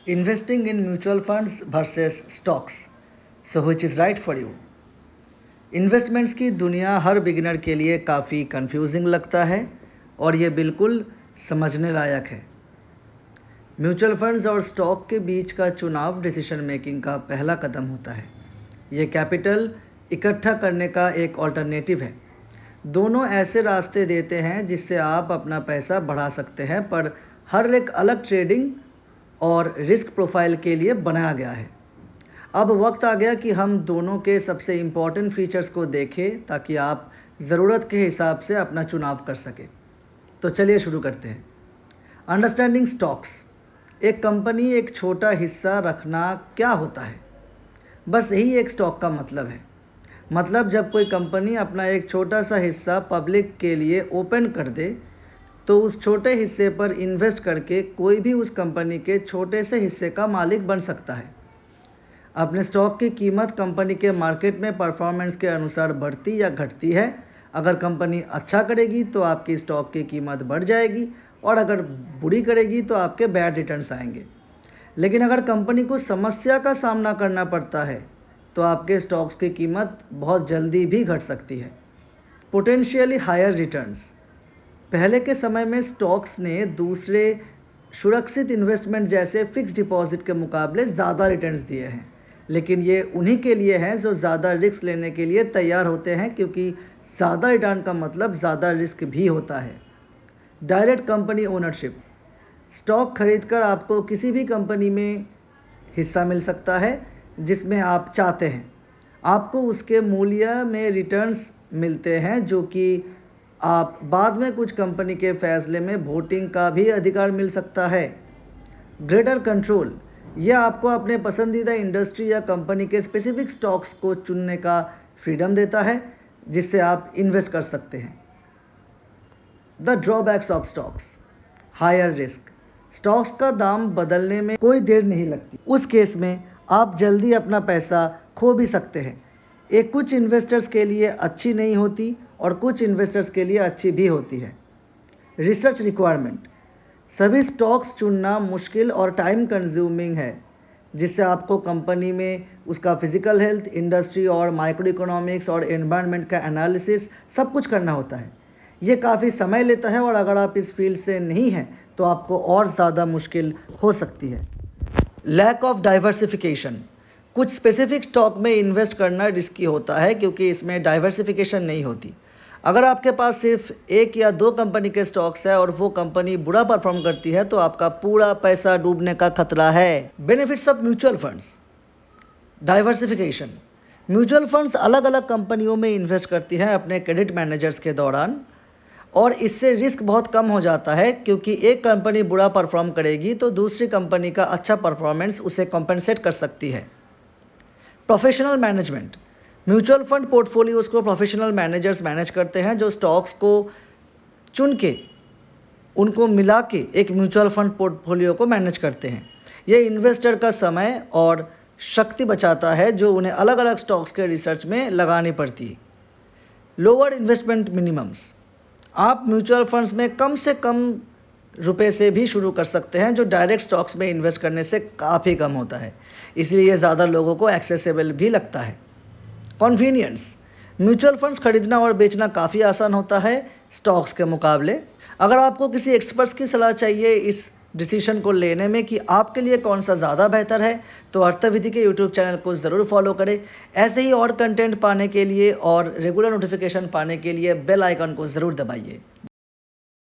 Investing in mutual funds versus stocks. So which is right for you? Investments की दुनिया हर beginner के लिए काफ़ी कंफ्यूजिंग लगता है और ये बिल्कुल समझने लायक है। म्यूचुअल फंड्स और स्टॉक के बीच का चुनाव डिसीजन मेकिंग का पहला कदम होता है। ये कैपिटल इकट्ठा करने का एक ऑल्टरनेटिव है। दोनों ऐसे रास्ते देते हैं जिससे आप अपना पैसा बढ़ा सकते हैं, पर हर एक अलग ट्रेडिंग और रिस्क प्रोफाइल के लिए बनाया गया है। अब वक्त आ गया कि हम दोनों के सबसे इम्पॉर्टेंट फीचर्स को देखें ताकि आप ज़रूरत के हिसाब से अपना चुनाव कर सकें। तो चलिए शुरू करते हैं। Understanding stocks. एक कंपनी एक छोटा हिस्सा रखना क्या होता है? बस यही एक स्टॉक का मतलब है। मतलब जब कोई कंपनी अपना एक छोटा सा हिस्सा पब्लिक के लिए ओपन कर दे तो उस छोटे हिस्से पर इन्वेस्ट करके कोई भी उस कंपनी के छोटे से हिस्से का मालिक बन सकता है। अपने स्टॉक की कीमत कंपनी के मार्केट में परफॉर्मेंस के अनुसार बढ़ती या घटती है। अगर कंपनी अच्छा करेगी तो आपकी स्टॉक की कीमत बढ़ जाएगी और अगर बुरी करेगी तो आपके बैड रिटर्न्स आएंगे। लेकिन अगर कंपनी को समस्या का सामना करना पड़ता है तो आपके स्टॉक्स की कीमत बहुत जल्दी भी घट सकती है। Potentially higher returns. पहले के समय में स्टॉक्स ने दूसरे सुरक्षित इन्वेस्टमेंट जैसे फिक्स डिपॉजिट के मुकाबले ज़्यादा रिटर्न्स दिए हैं, लेकिन ये उन्हीं के लिए हैं जो ज़्यादा रिस्क लेने के लिए तैयार होते हैं, क्योंकि ज़्यादा रिटर्न का मतलब ज़्यादा रिस्क भी होता है। Direct company ownership. स्टॉक खरीदकर आपको किसी भी कंपनी में हिस्सा मिल सकता है जिसमें आप चाहते हैं। आपको उसके मूल्य में रिटर्न्स मिलते हैं, जो कि आप बाद में कुछ कंपनी के फैसले में वोटिंग का भी अधिकार मिल सकता है। Greater control. यह आपको अपने पसंदीदा इंडस्ट्री या कंपनी के स्पेसिफिक स्टॉक्स को चुनने का फ्रीडम देता है जिससे आप इन्वेस्ट कर सकते हैं। The drawbacks of stocks. Higher risk. Stocks का दाम बदलने में कोई देर नहीं लगती। उस केस में आप जल्दी अपना पैसा खो भी सकते हैं। एक कुछ इन्वेस्टर्स के लिए अच्छी नहीं होती और कुछ इन्वेस्टर्स के लिए अच्छी भी होती है। Research requirement. सभी स्टॉक्स चुनना मुश्किल और टाइम कंज्यूमिंग है, जिससे आपको कंपनी में उसका फिजिकल हेल्थ, इंडस्ट्री और माइक्रो इकोनॉमिक्स और एनवायरनमेंट का एनालिसिस सब कुछ करना होता है। ये काफ़ी समय लेता है और अगर आप इस फील्ड से नहीं हैं तो आपको और ज़्यादा मुश्किल हो सकती है। Lack of diversification. कुछ स्पेसिफिक स्टॉक में इन्वेस्ट करना रिस्की होता है क्योंकि इसमें डाइवर्सिफिकेशन नहीं होती। अगर आपके पास सिर्फ एक या दो कंपनी के स्टॉक्स है और वो कंपनी बुरा परफॉर्म करती है तो आपका पूरा पैसा डूबने का खतरा है। Benefits of mutual funds. Diversification. Mutual funds अलग अलग कंपनियों में इन्वेस्ट करती हैं अपने क्रेडिट मैनेजर्स के दौरान, और इससे रिस्क बहुत कम हो जाता है क्योंकि एक कंपनी बुरा परफॉर्म करेगी तो दूसरी कंपनी का अच्छा परफॉर्मेंस उसे कॉम्पेंसेट कर सकती है। Professional management. Mutual fund portfolios को प्रोफेशनल मैनेजर्स मैनेज करते हैं जो स्टॉक्स को चुन के उनको मिला के एक म्यूचुअल फंड पोर्टफोलियो को मैनेज करते हैं। ये इन्वेस्टर का समय और शक्ति बचाता है जो उन्हें अलग अलग स्टॉक्स के रिसर्च में लगानी पड़ती है। Lower investment minimums. आप म्यूचुअल फंड्स में कम से कम रुपए से भी शुरू कर सकते हैं, जो डायरेक्ट स्टॉक्स में इन्वेस्ट करने से काफ़ी कम होता है, इसलिए ये ज़्यादा लोगों को एक्सेसिबल भी लगता है। कन्वीनियंस। म्यूचुअल फंड्स खरीदना और बेचना काफ़ी आसान होता है स्टॉक्स के मुकाबले। अगर आपको किसी एक्सपर्ट्स की सलाह चाहिए इस डिसीजन को लेने में कि आपके लिए कौन सा ज़्यादा बेहतर है तो अर्थविधि के यूट्यूब चैनल को ज़रूर फॉलो करें। ऐसे ही और कंटेंट पाने के लिए और रेगुलर नोटिफिकेशन पाने के लिए बेल आइकन को ज़रूर दबाइए।